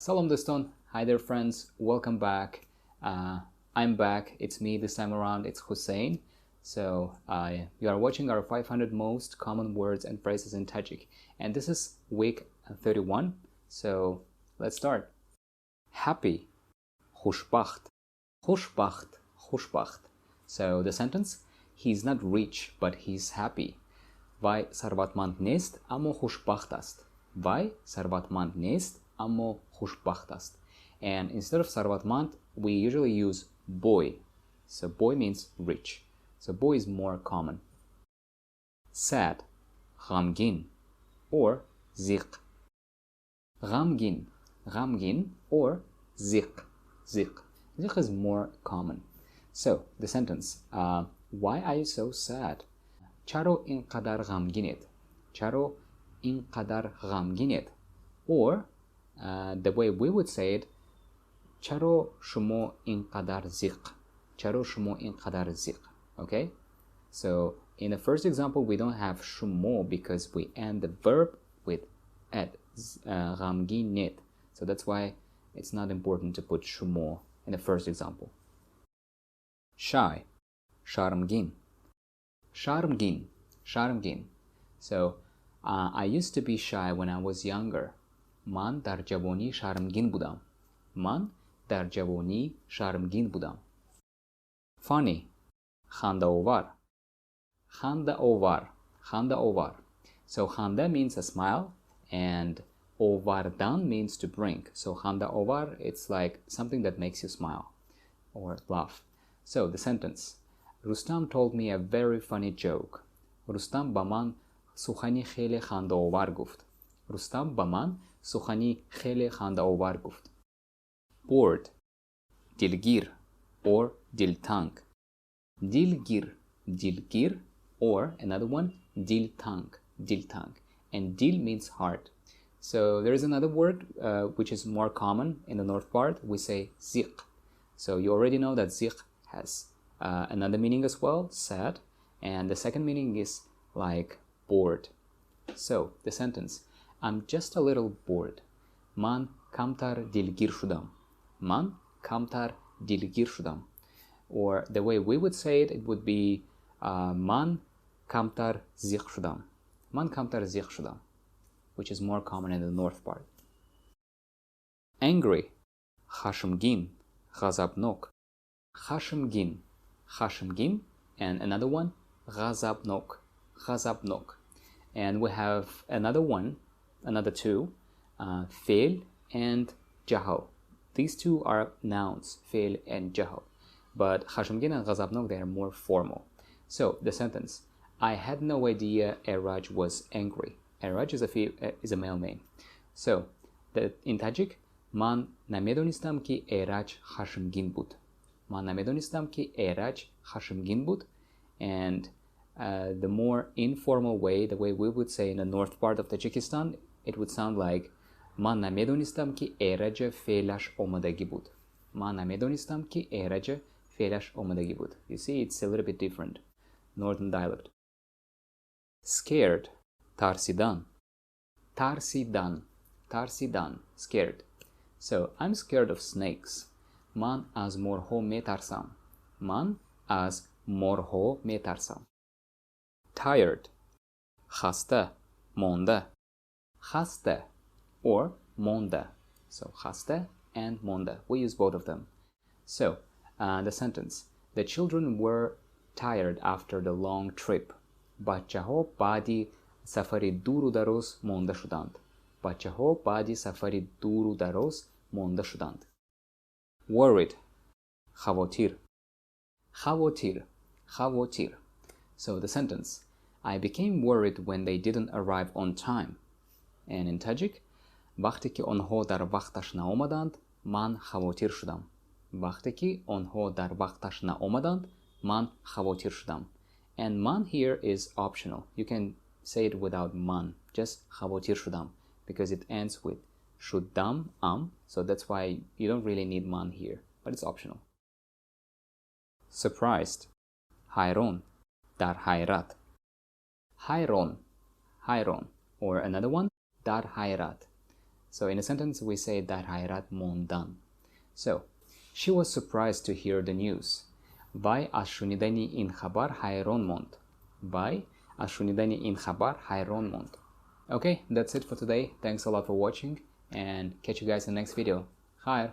Salam doston, hi there friends, welcome back. I'm back, it's me this time around, it's Hussein. So you are watching our 500 most common words and phrases in Tajik, and this is week 31. So let's start. Happy, хушбахт, хушбахт, хушбахт. So the sentence, he's not rich but he's happy. Вай сарватманд нест, аммо хушбахт аст. Вай сарватманд нест, аммо хушбахт аст. And instead of sarvatmand, we usually use boy. So boy means rich. So boy is more common. Sad, ғамгин, or ziq. Ғамгин, ғамгин, or ziq, ziq. Ziq is more common. So the sentence, why are you so sad? Charo inqadar ghamgined. Charo inqadar ghamgined. Or the way we would say it, charo shumo inqadar ziq. Charo shumo inqadar ziq. Okay? So in the first example, we don't have shumo because we end the verb with et, ghamgined. So that's why it's not important to put shumo in the first example. Shy, sharmgin. Sharmgin, sharmgin. So I used to be shy when I was younger. Man dar javoni sharmgin budam. Man dar javoni sharmgin budam. Funny, khandaovar. Khandaovar, khandaovar. So khanda means a smile and ovardan means to bring. So khandaovar, it's like something that makes you smile or laugh. So the sentence, Rustam told me a very funny joke. Rustam baman sukhani khele khandaovar guft. Rustam baman sukhani khele khandaovar guft. Bored, dilgir, or diltang. Dilgir, dilgir, or another one, diltang, diltang. And dil means heart. So there is another word which is more common in the north part. We say ziq. So you already know that ziq has another meaning as well, sad. And the second meaning is like bored. So the sentence, I'm just a little bored. Man kamtar dilgir shudam. Man kamtar dilgir shudam. Or the way we would say it, it would be man kamtar ziq shudam. Man kamtar ziq shudam, which is more common in the north part. Angry, hashmgin, ғазабнок. Hashmgin, hashmgin, and another one, ғазабнок, ғазабнок. And we have another one, another two, fail and jahal. These two are nouns, fail and jahal. But hashmgin and ғазабнок, they are more formal. So the sentence, I had no idea Eraj was angry. Eraj is a male name. So in Tajik, man namedonistam ki Eraj hashmgin bud. Man namedonistam ki Eraj hashmgin bud. And the more informal way, the way we would say in the north part of Tajikistan, it would sound like man namedonistam ki Eraj felash omadagi bud. Man namedonistam ki Eraj felash omadagi bud. You see, it's a little bit different. Northern dialect. Scared, tarsidan. Tarsidan, tarsidan, scared. So I'm scared of snakes. Man az morho metarsam. Man az morho metarsam. Tired, хаста, монда. Хаста or monda. So хаста and monda. We use both of them. So the sentence, the children were tired after the long trip. Bachchaho badi safari duru daroz monda shudand. Bachchaho badi safari duru daroz monda shudand. Worried, havotir. Havotir, havotir. So the sentence, I became worried when they didn't arrive on time. And in Tajik, вақте ки онҳо дар вақташ наомаданд, ман хавотир шудам. Вақте ки онҳо дар вақташ наомаданд, man хавотир shudam. And man here is optional. You can say it without man, just хавотир shudam, because it ends with shudam, so that's why you don't really need man here, but it's optional. Surprised, ҳайрон, дар ҳайрат. ҳайрон, ҳайрон, or another one, dar ҳайрат. So in a sentence we say дар ҳайрат мондан. So she was surprised to hear the news. Вай аз шунидани ин хабар ҳайрон монд. Вай аз шунидани ин хабар ҳайрон монд. Okay, that's it for today. Thanks a lot for watching and catch you guys in the next video. Khair.